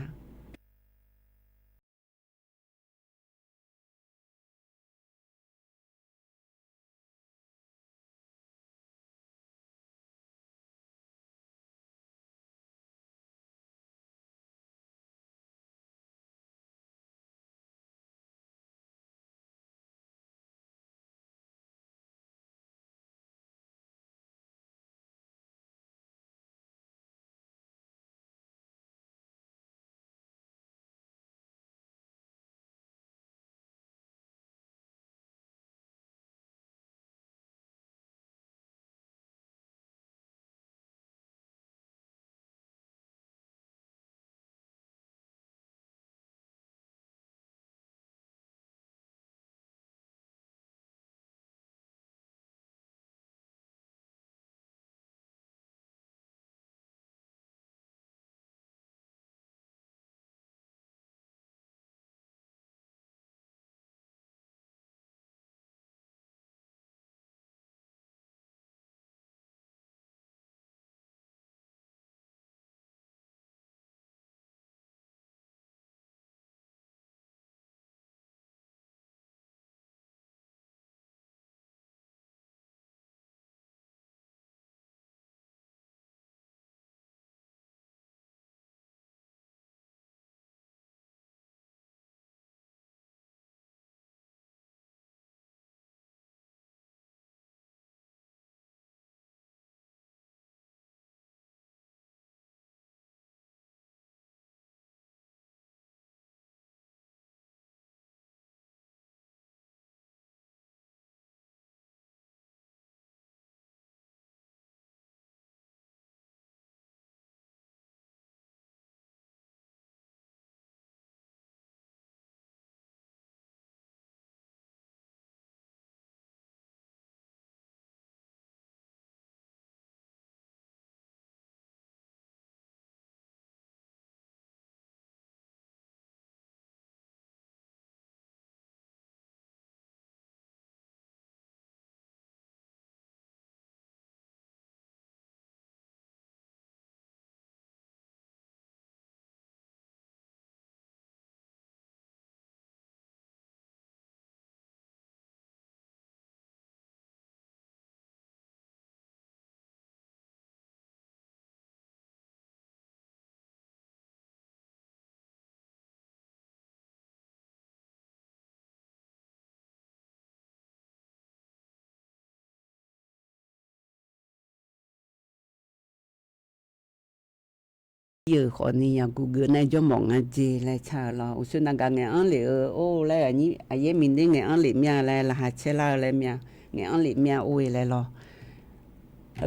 giờ khỏi ni Google này cho mọi người gì là chào lo u xuân đang nghe ăn lì ô là anh ấy mình đi nghe ăn lì mía là hạt chế la là mía nghe ăn lì mía ôi là lo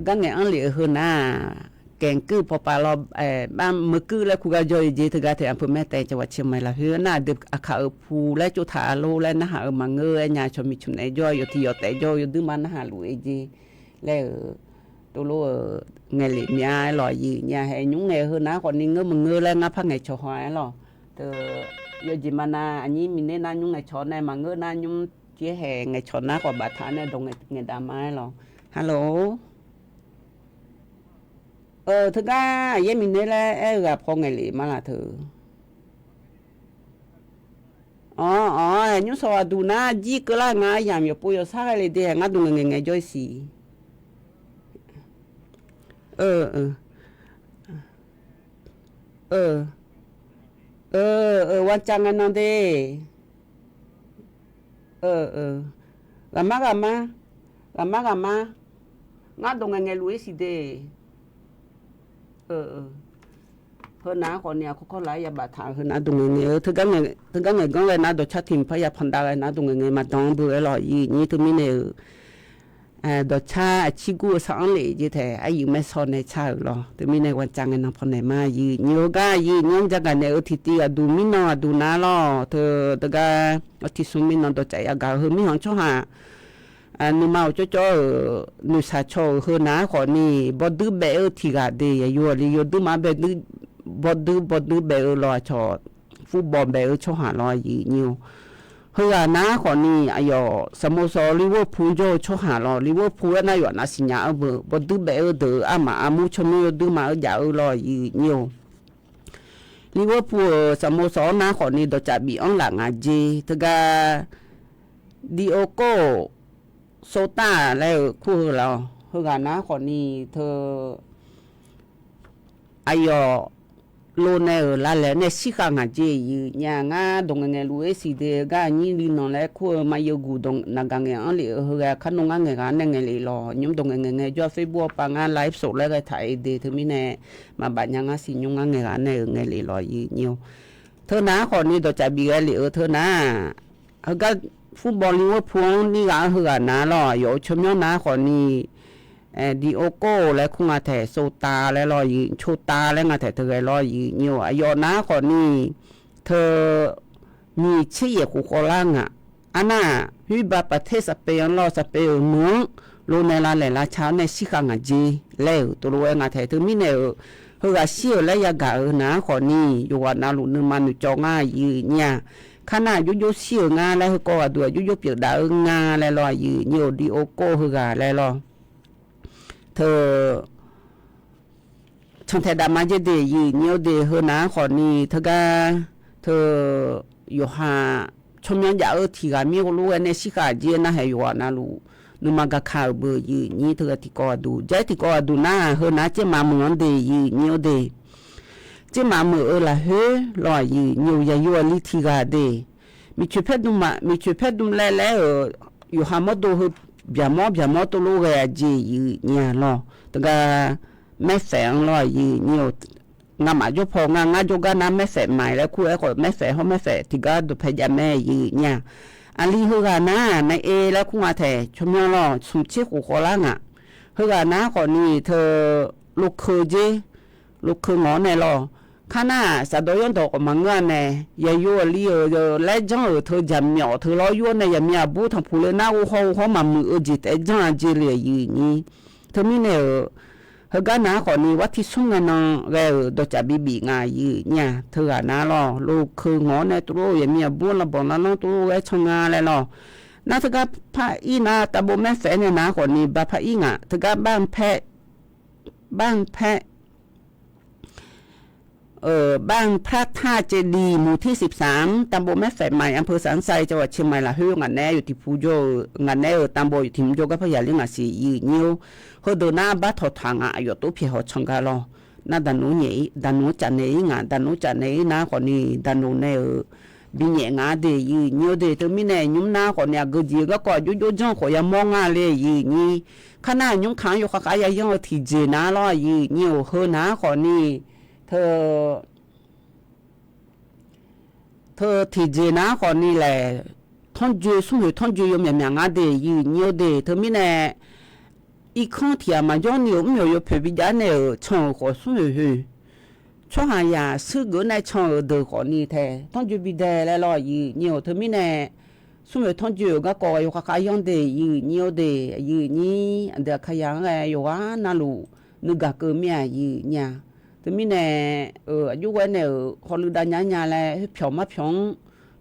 cái nghe ăn lì hơn kèn cứพอปาเราบ้านมือคือแล้วคุกจอยจีถึงการที่อำเภอแม่แต่จังหวัดเชียงใหม่ละเฮือน่าดึกอาคาภูและจุธาโลและนะหามาเงยญาชมิชุนไอจอยอยู่ที่อยู่แต่จอยอยู่ดื้อมันนะหาลุยจีแล้วตัวโลไงลิมีไอ้ลอยยีญาให้ยุ่งไงเฮือนะคนนี้เงยมึงเงยแล้วงับพังไงชอหอยหรอเธออยู่จีมานาอันนี้มีเน้นยุ่งไงชอในมาเงยนั่นยุ่งเจี๊ยแห่ไงชอนะกว่าบาดฐานเนี่ยตรงไงดาไม้หรอฮัลโหลthực ra vậy mình nói là gặp con ngày lì mà là thử nhưng sao đủ na chỉ cứ là ngay làm nhiều bữa sau cái này ngay đủ ngày chơi gì quan trọng anh nói đi làm má ngay đủ ngày lúa gì đi hơn ná còn nhà có lại bà thằng hơn ná tụng người thứ cái người con lại ná đồ chát thìm phải nhập phần đa ná tụng người mà đóng bữa lỏi gì như thứ mình này đồ cha chỉ cua sáng lệ như thế ai dùng mấy son này cha rồi thứ mình này quan trọng người nào phần này mà gì nhiều cái gì những cái này ở thì đủ mình nó đủ ná lo thứ cái ở thì xuống mình nó đồ chạy à gạo hơn mình hàng cho hà nụ màu cho nụ sa cho hơn ná còn ni bớt đứa bé ở thì cả đi rồi đi đứa mà bé đứa bớt đứa bé ở lo cho phụ bò bé ở cho hà lo gì nhiều hơn ná còn ni ayo samosa Liverpool cho hà lo Liverpool na yo na xin nhà ở bớt đứa bé ở từ mà amu cho nuôi đứa mà ở nhà ở lo gì nhiều Liverpool samosa ná còn ni đồ chả bị ông làng à gì thực ra đi ô cô số ta là khu là hơn ná còn ni thơ ayo luôn này là lẽ này xí khang à gì nhà nga đồng ngày lúa xí de ga như đi nó lại khu mà yêu gu đồng là gang ngày ăn lì hơn khăn nông ăn ngày ngày lì lò nhưng đồng ngày cho Facebook pa nga live số lại cái thải de thứ mi này mà bạn nhà nga xí nhung ăn ngày lì lò gì nhiều thơ ná còn ni đồ chạy bị cái lì thơ ná hơn cái football Liverpool ni ga hơn ná lo有chấm nhau ná còn ni đi ô cô lại không thể số ta lại lo gì số ta lại ngã thể thực lo gì nhiều ở ná còn ni thơ ni chỉ є của cô lang anh huy bà bà thế sắp bèn lo sắp bèn muốn luôn này là lại là cháu này xí khang gì leo tôi luôn ngã thể thứ mi này hơn xíu lại ya gà ná còn ni yo ná luôn nương mà nương cho ngã gì nha khả năng yo xíu ngã lại có đuổi yo biểu đã ngã lại lo gì nhiều đi ô cô hơn lại lo thơ trong thời đại mà giờ để gì nhiều để hơn ná còn ni thơ ga thơ yo ha trong những nhà ở thì cái miêu lu anh ấy cả gì na hay yo na lu nhưng mà cái khảo bự gì như thơ thì có đủ trái thì có đủ na hơn ná chứ mà muốn để gì nhiều để chứ mà ở là hết loại gì nhiều nhà yo li thì cái để mi chụp hết đúng lẽ ở yo ha mất đồ bia mò tôi lu cái gì nhà lo tức là mấy phèn lo gì nhiều ngắm mà cho phong ngắm cho cái năm mấy phèn mày lại khu ấy gọi mấy phèn không mấy phèn thì cái được phải giảm mấy gì nhà anh đi hơi cái ná này e lại cũng thể cho nhau lo sum chiếc của họ lăng hơi cái ná còn ni thơ lục khơi ngõ này lo khá na sao đó yon đó có mang cái này giờ yo li giờ lấy trong ở thơ giảm nhỏ thơ lo yo này giảm nhỏ bút thằng phụ nữ nào họ mà mượn gì tại trong gì là gì nhỉ thơ mi này hơi cái ná còn ni vắt thì sung ngay nó cái đó chả bị ngài gì nha thơ cái ná lo lục khơi ngõ này tôi giảm nhỏ bút là bọn nó tôi cái trong ngà này lo na thơ cái phải in na ta bố mẹ phải này ná còn ni bà phải in thơ cái bang pheบ้านพระธาตุเจดีย์หมู่ที่13ตำบลแม่แฝกใหม่อำเภอสันทรายจังหวัดเชียงใหม่ละฮืองานแน่อยู่ที่ภูโยงานแน่ตำบลอยู่ที่ภูโยก็พยาลิงาสียืดนิ้วเฮอเดินหน้าบ้านถอดทางอยู่ตู้เพียหอชงกาลอน่าดันนู้นี่ดันนู้จันนี่งานดันนู้จันนี่น้าคนนี้ดันนู้เน่บินเหงาเดยยืดนิ้วเดยตัวมิเน่ยุ่มน้าคนนี้ก็ยืดก็ก่อยุ่ยจังขอยามองงาเลยยืดนี่ขณะยุ่งขังอยู่ขายยังที่เจน้าล้อยืดนิ้วเฮอน้าคนนี้เธ thơ thì gì ná còn đi là thon dư xuống rồi thon dư yo mẹ mẹ ngã de yu nhiều de thơ mi nè ít không thì mà do nhiều nhiều yo phải bị giá này ở trong khó xuống rồi cho hàng nhà sư gỡ này trong ở được còn đi thế thon dư bị de lại lo yu nhiều thơ mi nè xuống rồi thon dư cái coi yo cái yang de yu nhiều de yu nhí anh được cái yang này yo á na lu nữ gà cơ mẹ yu nhà thơ mi nè ở chỗ cái này họ lưu đa nhà lại phiếu mà phiếu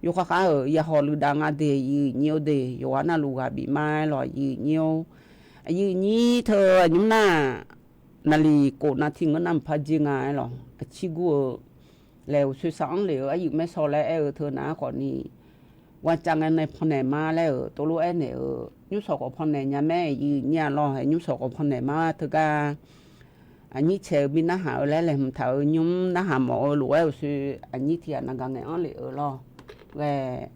yo khá ở ya họ lưu đa ngã de nhiều de yo na lu gà bị mai lo nhiều nhí thơ nhúng na lì cổ na thì ngân nằm phá riêng ai lo chỉ gua lều suy sáng lều ấy mấy sau lại ở thơ ná còn đi quan trọng anh này phần này mà lại ở tôi lúc ấy này ở nhúng sọ của phần này nhà mẹ nhà lo hay nhúng sọ của phần này mà thơ ca anh nhí chơi bên na hảo lại làm thảo nhúng na hàm mỏ lúa ở suy anh nhí thì anh đang ngày ăn lều lo về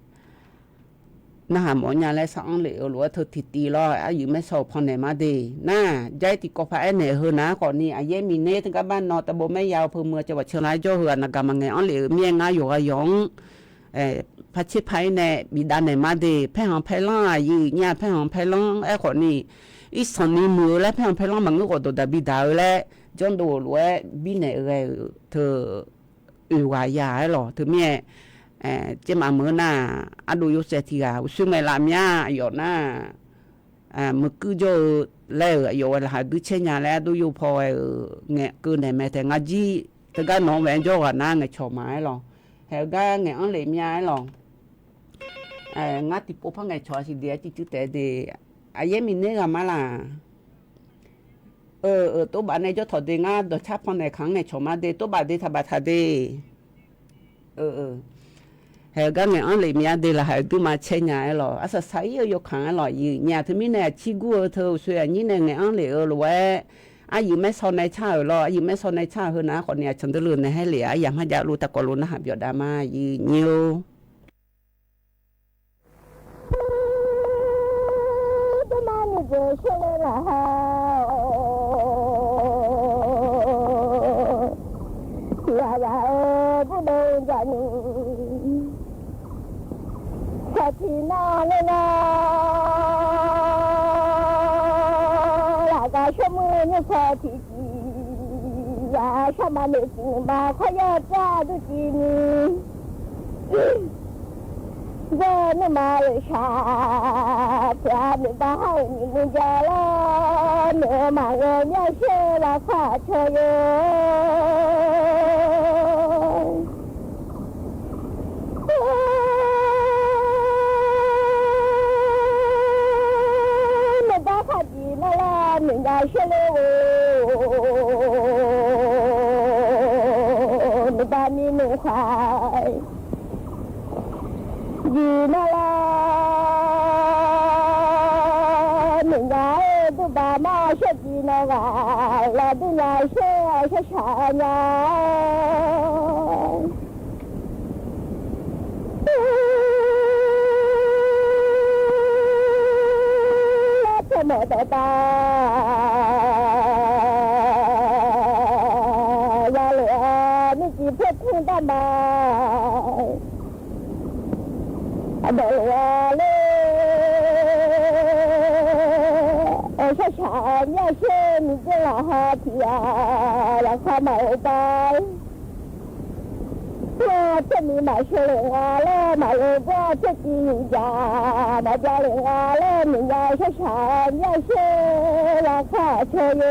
na hàm mỏ nhà lại sáng lều lúa thơ thịt tì lo ấy mấy sau phần này mà đi na trái thì có phải này hơn ná còn đi ai mình nè thì các bạn nó ta bố mấy giàu phơi mưa cho vợ chồng lại cho hưởng là cả ngày ăn lều miếng ngay rồi giống phát triển phải nè bị đàn này mà đi phải hàng phải long à nhà phải hàng phải long ấy còn đi ít sản đi mưa lại phải hàng phải long mà ngứa còn đồ bị đào lại trong đồ lúa bị này rồi thờ hoài già ấy lo thờ mẹ chứ mà mưa na ăn đồ sẽ thì à xưa mày làm nha rồi na mưa cứ cho lẽ rồi là hai đứa chơi nhà lẽ đồ yêu phò nghe cứ này mẹ thấy ngã gì thực ra nó vẫn cho na ngày chó mái lo hệ ga ngày ăn lệm nhà ấy lo ngã thì bố phăng ngày chó thì để chỉ chữ tệ để ai mình nè làm là tôi bạn này cho thọ để ngã đồ chắp phăng này kháng ngày chó mà để tôi bạn để thà bạn thà để hệ ga ngày ăn lệm nhà để là hệ cứ mà chơi nhà ấy lo asa sai yo kháng ấy lo nhà thì mình này chỉ gua thôi suy như này ngày ăn lệm rồi ai mấy sau này cha rồi ai mấy sau này cha hơn á còn nhà chân tôi lừa này hay lẽ giảm hay giá luôn ta còn luôn nó hàm giờ đam ma nhiều什么你说提呀？什么没劲吧？快要抓住你，这你妈有啥？家里把好你们家了，你妈我娘写了发车哟。人家说了我，你把你弄坏，你那啦，人家都把马说的那完了，人家说啥呀？怎么的吧？呀嘞，你几不听的嘛？啊对呀嘞，说啥呀？说你这老哈皮呀，让他买单。我这里买水了，买了我自己家，买家里了，人家说啥呀？说让他车哟。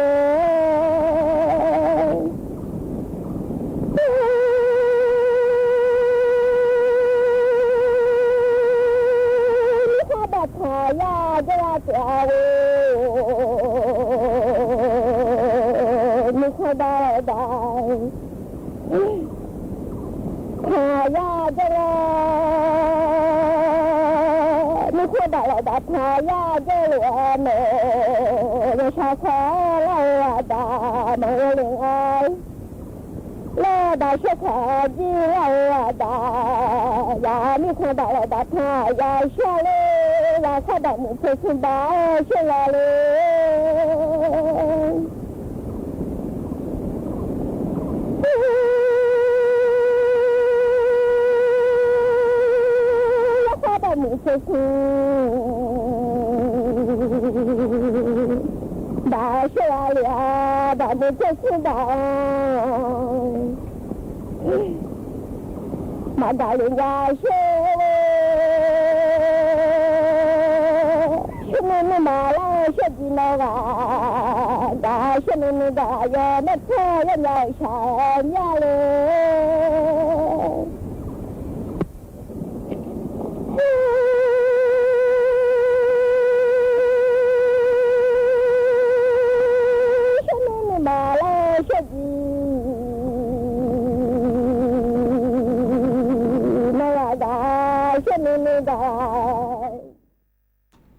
你看把他呀，这样家哦，你看到的。他呀，这个你看到了的，他呀，这我们那啥快来呀的，没有恋爱，来的是快进来呀的呀，你看到了的，他呀，下来呀，看到你出去吧，下来了。切心，大雪呀，大不切心的，马达人家说，是你马来说的那个，大是你的呀，那车人家上呀嘞。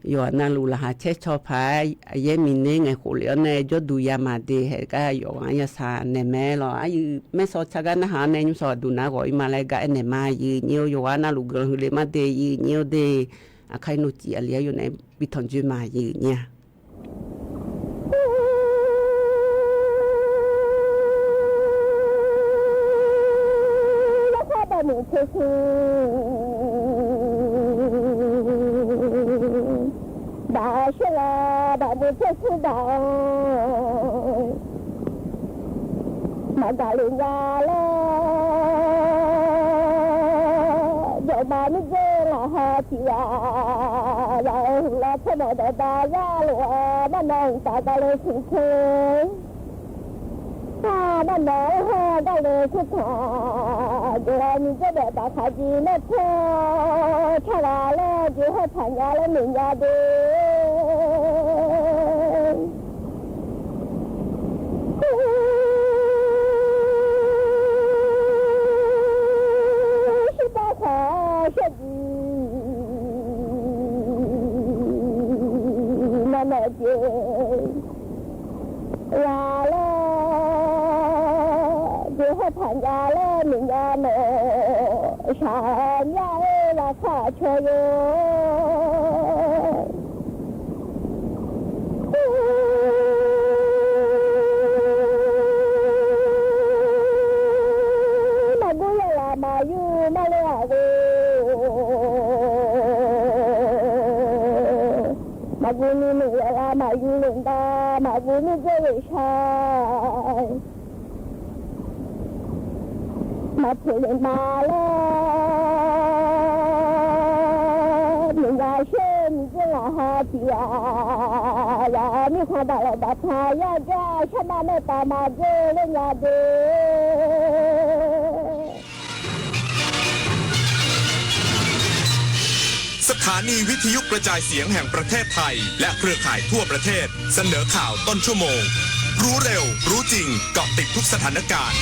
yo na lula ha che cho pa ye mine nge khulio ne jo du ya ma de he ka yo ya sa ne me lo ai me so cha ga na ha ne nyu so du na go i ma le ga ne ma yi nyu yo na lu gro le ma de yi nyu de a kai no ti alia yo ne bi thon ju ma yi nya大雪啦，大不切知道，马达林呀嘞，就把你给拉下去呀，然后拉车来的大呀路，那能大大的事情，啊，那能好大的事情，就让你这边打卡机那车，车来了就和参加了人家的。完了，就和参加了人家那上呀那卡车哟，那不要啦嘛有嘛了个。马古尼那个啦，马云领导，马古尼这位山，马普林马了，人家说你这拉哈皮呀，呀，你看到了把他呀这什么那大马子人家的。สถานีวิทยุกระจายเสียงแห่งประเทศไทยและเครือข่ายทั่วประเทศเสนอข่าวต้นชั่วโมงรู้เร็วรู้จริงเกาะติดทุกสถานการณ์